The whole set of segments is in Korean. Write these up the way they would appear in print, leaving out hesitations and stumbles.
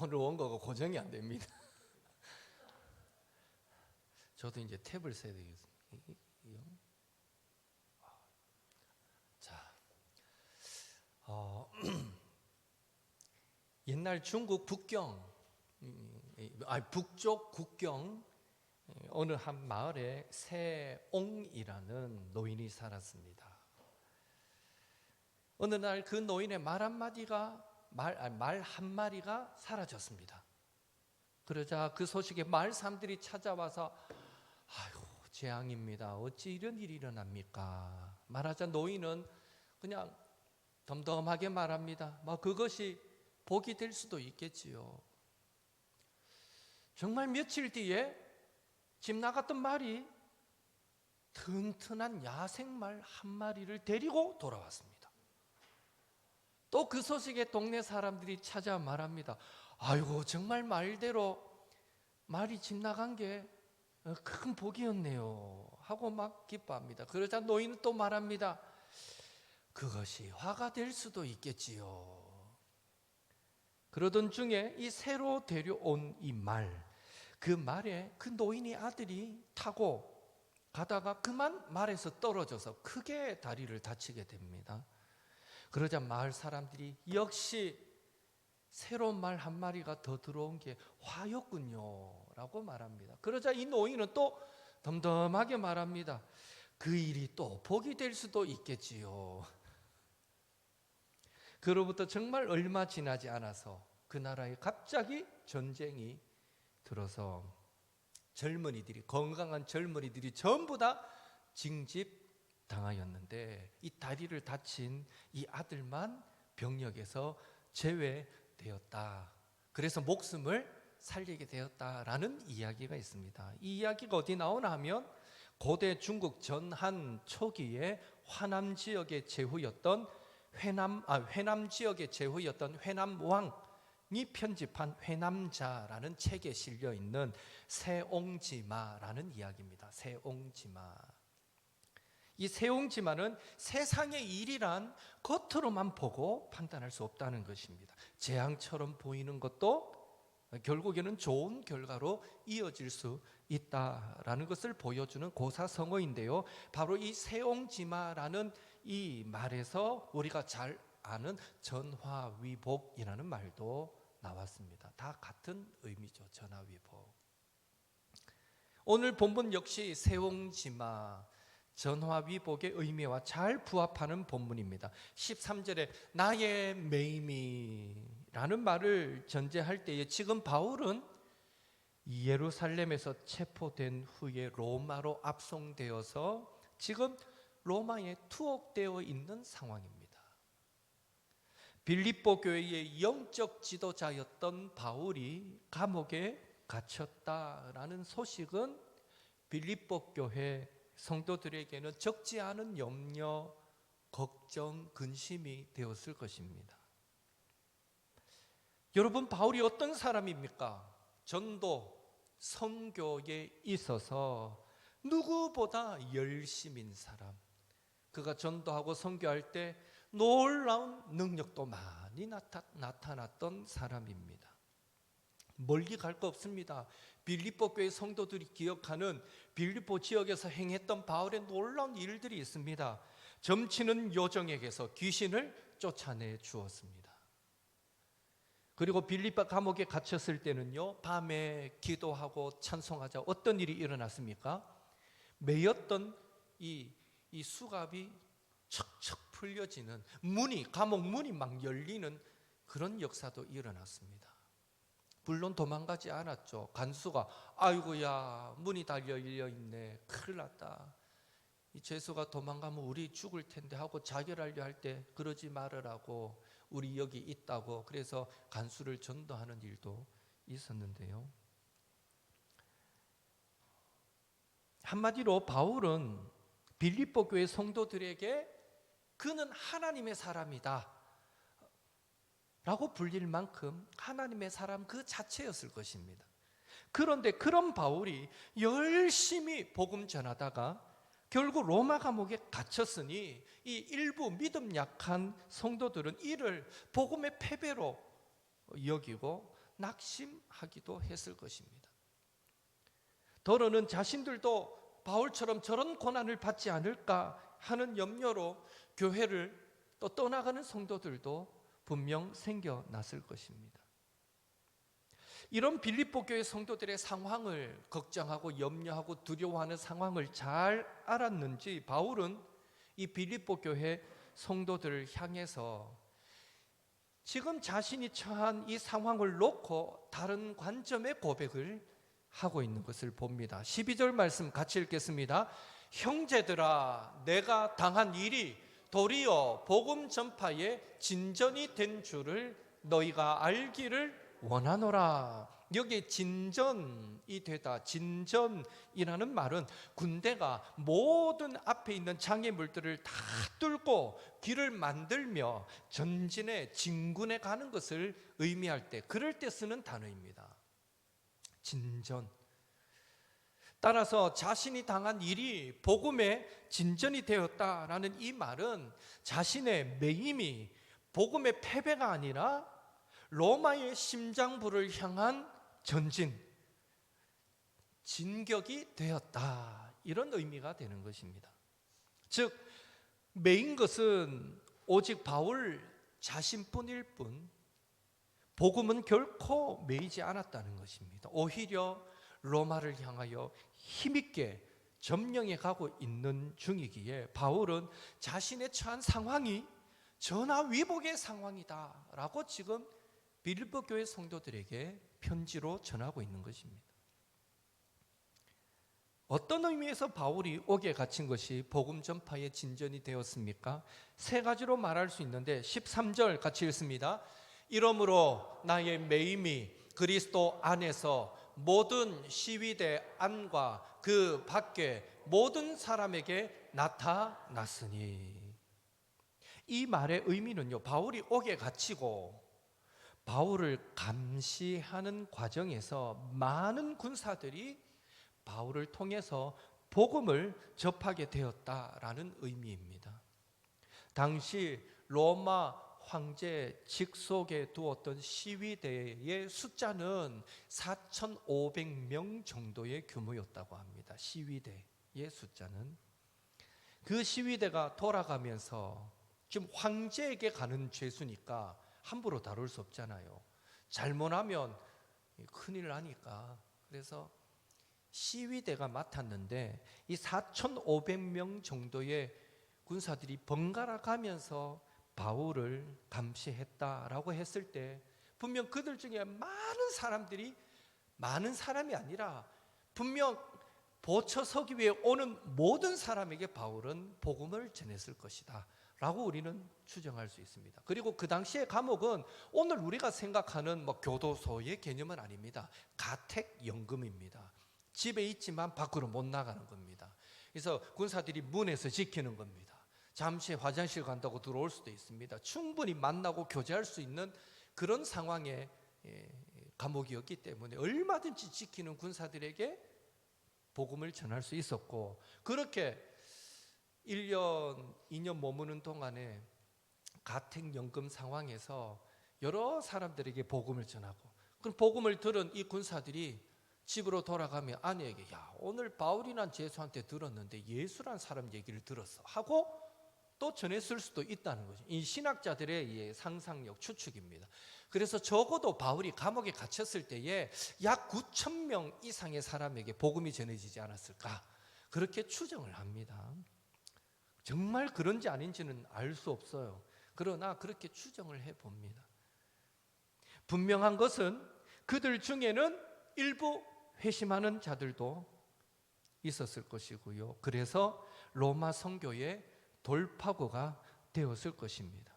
오늘 원고가 고정이 안 됩니다. 저도 이제 탭을 써야 되겠습니다. 자, 옛날 중국 북경, 북쪽 국경 어느 한 마을에 세옹이라는 노인이 살았습니다. 어느 날 그 노인의 말 한마리가 사라졌습니다. 그러자 그 소식에 마을 사람들이 찾아와서 아이고 재앙입니다. 어찌 이런 일이 일어납니까? 말하자 노인은 그냥 덤덤하게 말합니다. 그것이 복이 될 수도 있겠지요. 정말 며칠 뒤에 집 나갔던 말이 튼튼한 야생말 한 마리를 데리고 돌아왔습니다. 또 그 소식에 동네 사람들이 찾아 말합니다. 아이고 정말 말대로 말이 집 나간 게 큰 복이었네요 하고 막 기뻐합니다. 그러자 노인은 또 말합니다. 그것이 화가 될 수도 있겠지요. 그러던 중에 이 새로 데려온 이 말, 그 말에 그 노인의 아들이 타고 가다가 그만 말에서 떨어져서 크게 다리를 다치게 됩니다. 그러자 마을 사람들이 역시 새로운 말 한 마리가 더 들어온 게 화였군요 라고 말합니다. 그러자 이 노인은 또 덤덤하게 말합니다. 그 일이 또 복이 될 수도 있겠지요. 그로부터 정말 얼마 지나지 않아서 그 나라에 갑자기 전쟁이 들어서 건강한 젊은이들이 전부 다 징집당하였는데 이 다리를 다친 이 아들만 병력에서 제외되었다. 그래서 목숨을 살리게 되었다라는 이야기가 있습니다. 이 이야기가 어디 나오나 하면 고대 중국 전한 초기에 화남 지역의 제후였던 회남 지역의 제후였던 회남 왕이 편집한 회남자라는 책에 실려 있는 세옹지마라는 이야기입니다. 세옹지마. 이 세옹지마는 세상의 일이란 겉으로만 보고 판단할 수 없다는 것입니다. 재앙처럼 보이는 것도 결국에는 좋은 결과로 이어질 수 있다라는 것을 보여주는 고사성어인데요. 바로 이 세옹지마라는 이 말에서 우리가 잘 아는 전화위복이라는 말도 나왔습니다. 다 같은 의미죠. 전화위복. 오늘 본문 역시 세옹지마, 전화위복의 의미와 잘 부합하는 본문입니다. 13절에 나의 매임이라는 말을 전제할 때에 지금 바울은 예루살렘에서 체포된 후에 로마로 압송되어서 지금 로마에 투옥되어 있는 상황입니다. 빌립보 교회의 영적 지도자였던 바울이 감옥에 갇혔다라는 소식은 빌립보 교회 성도들에게는 적지 않은 염려, 걱정, 근심이 되었을 것입니다. 여러분, 바울이 어떤 사람입니까? 전도, 선교에 있어서 누구보다 열심인 사람. 그가 전도하고 선교할 때 놀라운 능력도 많이 나타났던 사람입니다. 멀리 갈 거 없습니다. 빌립보 교회 성도들이 기억하는 빌립보 지역에서 행했던 바울의 놀라운 일들이 있습니다. 점치는 요정에게서 귀신을 쫓아내 주었습니다. 그리고 빌립보 감옥에 갇혔을 때는요, 밤에 기도하고 찬송하자 어떤 일이 일어났습니까? 매였던 이 수갑이 척척 풀려지는 감옥 문이 막 열리는 그런 역사도 일어났습니다. 물론 도망가지 않았죠. 간수가 아이고야 문이 다 열려있네, 큰일 났다, 이 죄수가 도망가면 우리 죽을 텐데 하고 자결하려 할 때 그러지 말으라고, 우리 여기 있다고, 그래서 간수를 전도하는 일도 있었는데요. 한마디로 바울은 빌립보 교회 성도들에게 그는 하나님의 사람이다 라고 불릴 만큼 하나님의 사람 그 자체였을 것입니다. 그런데 그런 바울이 열심히 복음 전하다가 결국 로마 감옥에 갇혔으니 이 일부 믿음 약한 성도들은 이를 복음의 패배로 여기고 낙심하기도 했을 것입니다. 더러는 자신들도 바울처럼 저런 고난을 받지 않을까 하는 염려로 교회를 또 떠나가는 성도들도 분명 생겨났을 것입니다. 이런 빌립보 교회 성도들의 상황을 걱정하고 염려하고 두려워하는 상황을 잘 알았는지 바울은 이 빌립보 교회 성도들을 향해서 지금 자신이 처한 이 상황을 놓고 다른 관점의 고백을 하고 있는 것을 봅니다. 12절 말씀 같이 읽겠습니다. 형제들아, 내가 당한 일이 도리어 복음 전파의 진전이 된 줄을 너희가 알기를 원하노라. 여기에 진전이 되다, 진전이라는 말은 군대가 모든 앞에 있는 장애물들을 다 뚫고 길을 만들며 전진에 진군에 가는 것을 의미할 때, 그럴 때 쓰는 단어입니다. 진전. 따라서 자신이 당한 일이 복음의 진전이 되었다라는 이 말은 자신의 매임이 복음의 패배가 아니라 로마의 심장부를 향한 전진, 진격이 되었다, 이런 의미가 되는 것입니다. 즉 매인 것은 오직 바울 자신뿐일 뿐 복음은 결코 매이지 않았다는 것입니다. 오히려 로마를 향하여 힘있게 점령해 가고 있는 중이기에 바울은 자신의 처한 상황이 전화위복의 상황이다 라고 지금 빌립보 교회 성도들에게 편지로 전하고 있는 것입니다. 어떤 의미에서 바울이 옥에 갇힌 것이 복음 전파의 진전이 되었습니까? 세 가지로 말할 수 있는데 13절 같이 읽습니다. 이러므로 나의 매임이 그리스도 안에서 모든 시위대 안과 그 밖에 모든 사람에게 나타났으니. 이 말의 의미는요, 바울이 옥에 갇히고 바울을 감시하는 과정에서 많은 군사들이 바울을 통해서 복음을 접하게 되었다라는 의미입니다. 당시 로마 황제 직속에 두었던 시위대의 숫자는 4,500명 정도의 규모였다고 합니다. 시위대의 숫자는. 그 시위대가 돌아가면서 지금 황제에게 가는 죄수니까 함부로 다룰 수 없잖아요. 잘못하면 큰일 나니까. 그래서 시위대가 맡았는데 이 4,500명 정도의 군사들이 번갈아 가면서 바울을 감시했다라고 했을 때 분명 그들 중에 많은 사람들이, 많은 사람이 아니라 분명 보쳐 서기 위해 오는 모든 사람에게 바울은 복음을 전했을 것이다 라고 우리는 추정할 수 있습니다. 그리고 그 당시의 감옥은 오늘 우리가 생각하는 교도소의 개념은 아닙니다. 가택연금입니다. 집에 있지만 밖으로 못 나가는 겁니다. 그래서 군사들이 문에서 지키는 겁니다. 잠시 화장실 간다고 들어올 수도 있습니다. 충분히 만나고 교제할 수 있는 그런 상황의 감옥이었기 때문에 얼마든지 지키는 군사들에게 복음을 전할 수 있었고, 그렇게 1년, 2년 머무는 동안에 가택연금 상황에서 여러 사람들에게 복음을 전하고, 그럼 복음을 들은 이 군사들이 집으로 돌아가면 아내에게 오늘 바울이란 죄수한테 들었는데 예수란 사람 얘기를 들었어 하고 또 전했을 수도 있다는 거죠. 이 신학자들의 상상력, 추측입니다. 그래서 적어도 바울이 감옥에 갇혔을 때에 약 9,000명 이상의 사람에게 복음이 전해지지 않았을까, 그렇게 추정을 합니다. 정말 그런지 아닌지는 알 수 없어요. 그러나 그렇게 추정을 해봅니다. 분명한 것은 그들 중에는 일부 회심하는 자들도 있었을 것이고요. 그래서 로마 성교의 돌파구가 되었을 것입니다.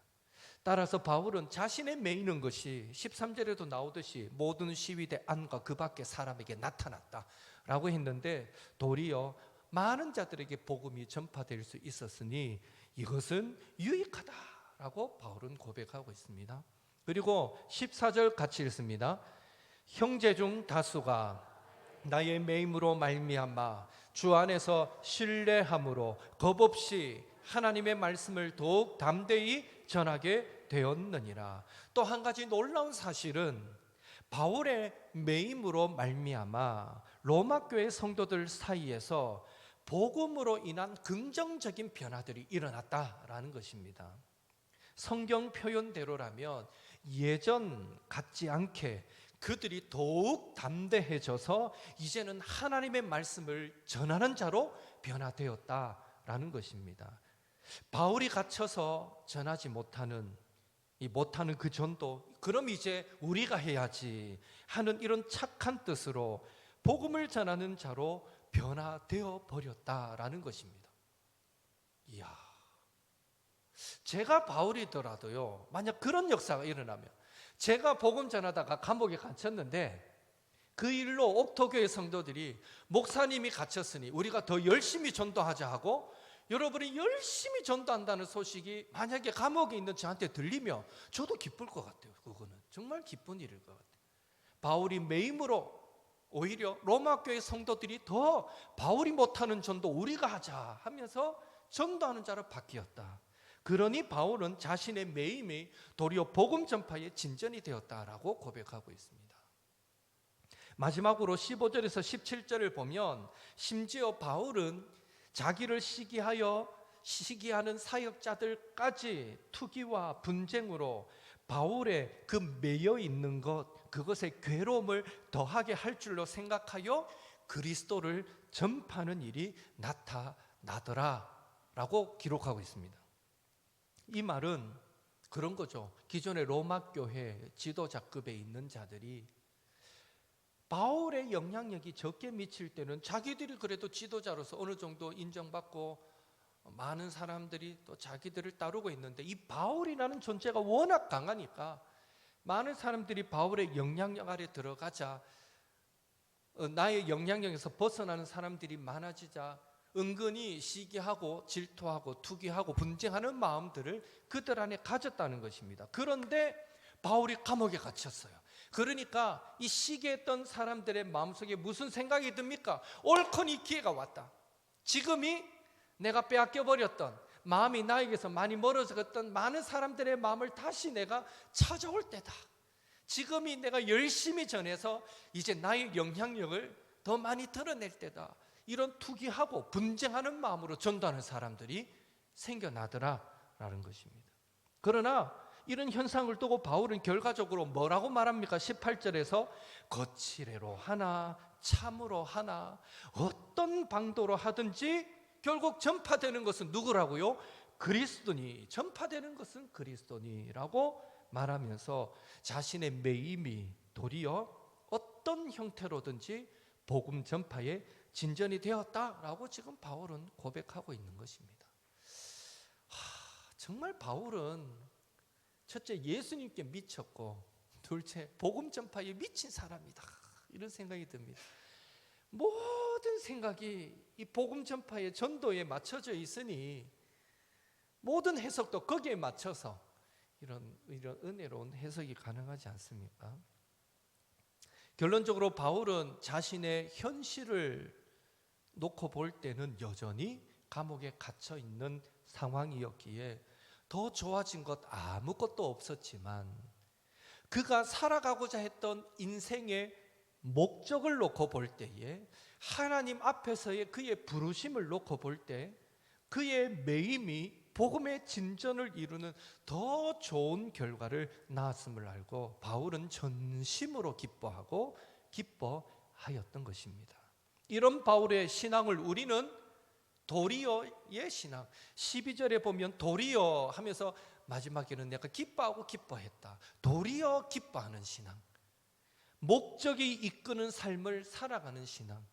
따라서 바울은 자신의 매이는 것이 13절에도 나오듯이 모든 시위대 안과 그 밖의 사람에게 나타났다라고 했는데 도리어 많은 자들에게 복음이 전파될 수 있었으니 이것은 유익하다라고 바울은 고백하고 있습니다. 그리고 14절 같이 읽습니다. 형제 중 다수가 나의 매임으로 말미암아 주 안에서 신뢰함으로 겁없이 하나님의 말씀을 더욱 담대히 전하게 되었느니라. 또 한 가지 놀라운 사실은 바울의 매임으로 말미암아 로마 교회 성도들 사이에서 복음으로 인한 긍정적인 변화들이 일어났다라는 것입니다. 성경 표현대로라면 예전 같지 않게 그들이 더욱 담대해져서 이제는 하나님의 말씀을 전하는 자로 변화되었다라는 것입니다. 바울이 갇혀서 전하지 못하는 그 전도, 그럼 이제 우리가 해야지 하는 이런 착한 뜻으로 복음을 전하는 자로 변화되어 버렸다라는 것입니다. 이야, 제가 바울이더라도요, 만약 그런 역사가 일어나면, 제가 복음 전하다가 감옥에 갇혔는데 그 일로 옥토교회 성도들이 목사님이 갇혔으니 우리가 더 열심히 전도하자 하고 여러분이 열심히 전도한다는 소식이 만약에 감옥에 있는 저한테 들리면 저도 기쁠 것 같아요. 그거는 정말 기쁜 일일 것 같아요. 바울이 매임으로 오히려 로마 교회 성도들이 더 바울이 못하는 전도 우리가 하자 하면서 전도하는 자로 바뀌었다. 그러니 바울은 자신의 매임이 도리어 복음 전파의 진전이 되었다라고 고백하고 있습니다. 마지막으로 15절에서 17절을 보면 심지어 바울은 자기를 시기하는 사역자들까지 투기와 분쟁으로 바울의 그 매여 있는 것, 그것의 괴로움을 더하게 할 줄로 생각하여 그리스도를 전파하는 일이 나타나더라 라고 기록하고 있습니다. 이 말은 그런 거죠. 기존의 로마 교회 지도자급에 있는 자들이 바울의 영향력이 적게 미칠 때는 자기들이 그래도 지도자로서 어느 정도 인정받고 많은 사람들이 또 자기들을 따르고 있는데, 이 바울이라는 존재가 워낙 강하니까 많은 사람들이 바울의 영향력 아래 들어가자, 나의 영향력에서 벗어나는 사람들이 많아지자 은근히 시기하고 질투하고 투기하고 분쟁하는 마음들을 그들 안에 가졌다는 것입니다. 그런데 바울이 감옥에 갇혔어요. 그러니까 이 시기했던 사람들의 마음속에 무슨 생각이 듭니까? 옳거니 기회가 왔다. 지금이 내가 빼앗겨버렸던, 마음이 나에게서 많이 멀어졌던 많은 사람들의 마음을 다시 내가 찾아올 때다. 지금이 내가 열심히 전해서 이제 나의 영향력을 더 많이 드러낼 때다. 이런 투기하고 분쟁하는 마음으로 전도하는 사람들이 생겨나더라라는 것입니다. 그러나 이런 현상을 두고 바울은 결과적으로 뭐라고 말합니까? 18절에서 거칠애로 하나 참으로 하나 어떤 방도로 하든지 결국 전파되는 것은 누구라고요? 그리스도니. 전파되는 것은 그리스도니라고 말하면서 자신의 매임이 도리어 어떤 형태로든지 복음 전파에 진전이 되었다라고 지금 바울은 고백하고 있는 것입니다. 정말 바울은 첫째 예수님께 미쳤고, 둘째 복음 전파에 미친 사람이다, 이런 생각이 듭니다. 모든 생각이 이 복음 전파의 전도에 맞춰져 있으니 모든 해석도 거기에 맞춰서 이런 은혜로운 해석이 가능하지 않습니까? 결론적으로 바울은 자신의 현실을 놓고 볼 때는 여전히 감옥에 갇혀 있는 상황이었기에 더 좋아진 것 아무것도 없었지만, 그가 살아가고자 했던 인생의 목적을 놓고 볼 때에, 하나님 앞에서의 그의 부르심을 놓고 볼 때 그의 매임이 복음의 진전을 이루는 더 좋은 결과를 낳았음을 알고 바울은 전심으로 기뻐하고 기뻐하였던 것입니다. 이런 바울의 신앙을 우리는 도리어의 신앙, 12절에 보면 도리어 하면서 마지막에는 내가 기뻐하고 기뻐했다, 도리어 기뻐하는 신앙, 목적이 이끄는 삶을 살아가는 신앙,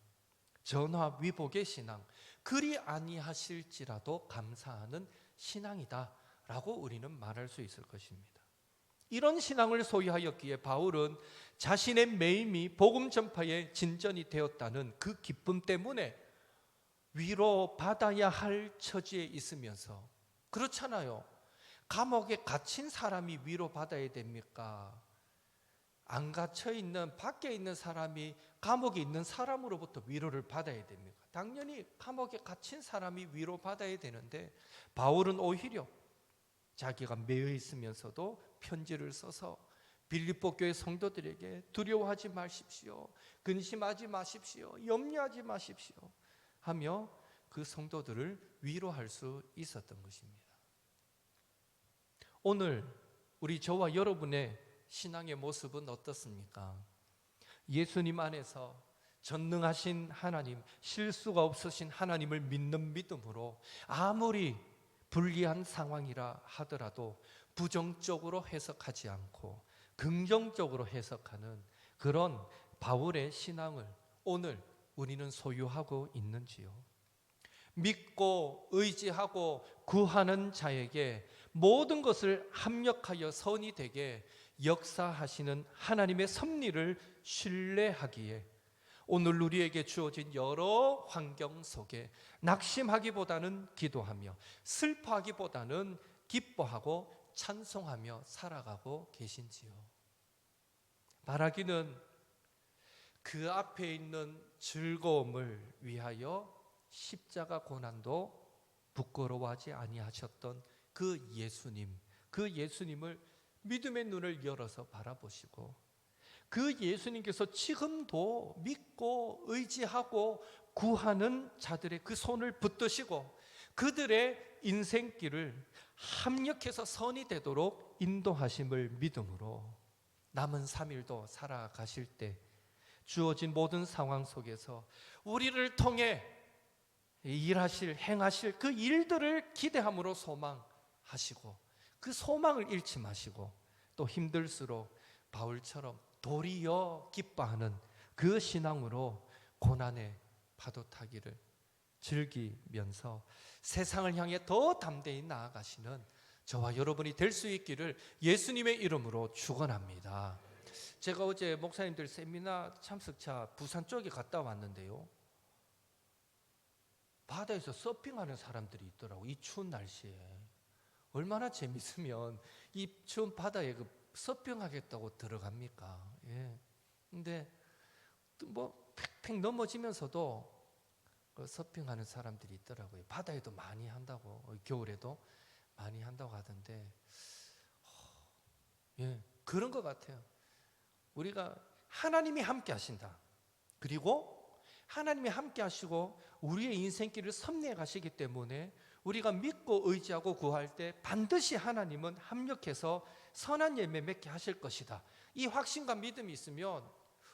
전화위복의 신앙, 그리 아니하실지라도 감사하는 신앙이다 라고 우리는 말할 수 있을 것입니다. 이런 신앙을 소유하였기에 바울은 자신의 매임이 복음 전파의 진전이 되었다는 그 기쁨 때문에 위로받아야 할 처지에 있으면서, 그렇잖아요. 감옥에 갇힌 사람이 위로받아야 됩니까? 안 갇혀 있는 밖에 있는 사람이 감옥에 있는 사람으로부터 위로를 받아야 됩니까? 당연히 감옥에 갇힌 사람이 위로받아야 되는데, 바울은 오히려 자기가 매여 있으면서도 편지를 써서 빌립보 교회 성도들에게 두려워하지 마십시오, 근심하지 마십시오, 염려하지 마십시오 하며 그 성도들을 위로할 수 있었던 것입니다. 오늘 우리 저와 여러분의 신앙의 모습은 어떻습니까? 예수님 안에서 전능하신 하나님, 실수가 없으신 하나님을 믿는 믿음으로 아무리 불리한 상황이라 하더라도 부정적으로 해석하지 않고 긍정적으로 해석하는 그런 바울의 신앙을 오늘 우리는 소유하고 있는지요? 믿고 의지하고 구하는 자에게 모든 것을 합력하여 선이 되게 역사하시는 하나님의 섭리를 신뢰하기에 오늘 우리에게 주어진 여러 환경 속에 낙심하기보다는 기도하며 슬퍼하기보다는 기뻐하고 찬송하며 살아가고 계신지요? 말하기는 그 앞에 있는 즐거움을 위하여 십자가 고난도 부끄러워하지 아니하셨던 그 예수님을 믿음의 눈을 열어서 바라보시고 그 예수님께서 지금도 믿고 의지하고 구하는 자들의 그 손을 붙드시고 그들의 인생길을 합력해서 선이 되도록 인도하심을 믿음으로 남은 3일도 살아가실 때 주어진 모든 상황 속에서 우리를 통해 일하실, 행하실 그 일들을 기대함으로 소망하시고 그 소망을 잃지 마시고 또 힘들수록 바울처럼 도리어 기뻐하는 그 신앙으로 고난의 파도 타기를 즐기면서 세상을 향해 더 담대히 나아가시는 저와 여러분이 될 수 있기를 예수님의 이름으로 축원합니다. 제가 어제 목사님들 세미나 참석차 부산 쪽에 갔다 왔는데요, 바다에서 서핑하는 사람들이 있더라고요. 이 추운 날씨에 얼마나 재밌으면 이 추운 바다에 그 서핑하겠다고 들어갑니까? 예. 근데 뭐 팩팩 넘어지면서도 그 서핑하는 사람들이 있더라고요. 바다에도 많이 한다고, 겨울에도 많이 한다고 하던데, 예, 그런 것 같아요. 우리가 하나님이 함께 하신다. 그리고 하나님이 함께 하시고 우리의 인생길을 섭리해 가시기 때문에 우리가 믿고 의지하고 구할 때 반드시 하나님은 합력해서 선한 열매 맺게 하실 것이다. 이 확신과 믿음이 있으면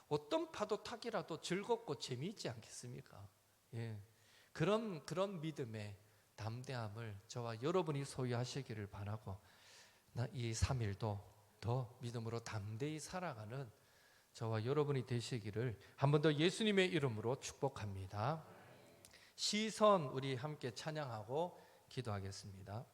어떤 파도 타기라도 즐겁고 재미있지 않겠습니까? 예, 그런 믿음의 담대함을 저와 여러분이 소유하시기를 바라고 이 3일도 더 믿음으로 담대히 살아가는 저와 여러분이 되시기를 한 번 더 예수님의 이름으로 축복합니다. 시선 우리 함께 찬양하고 기도하겠습니다.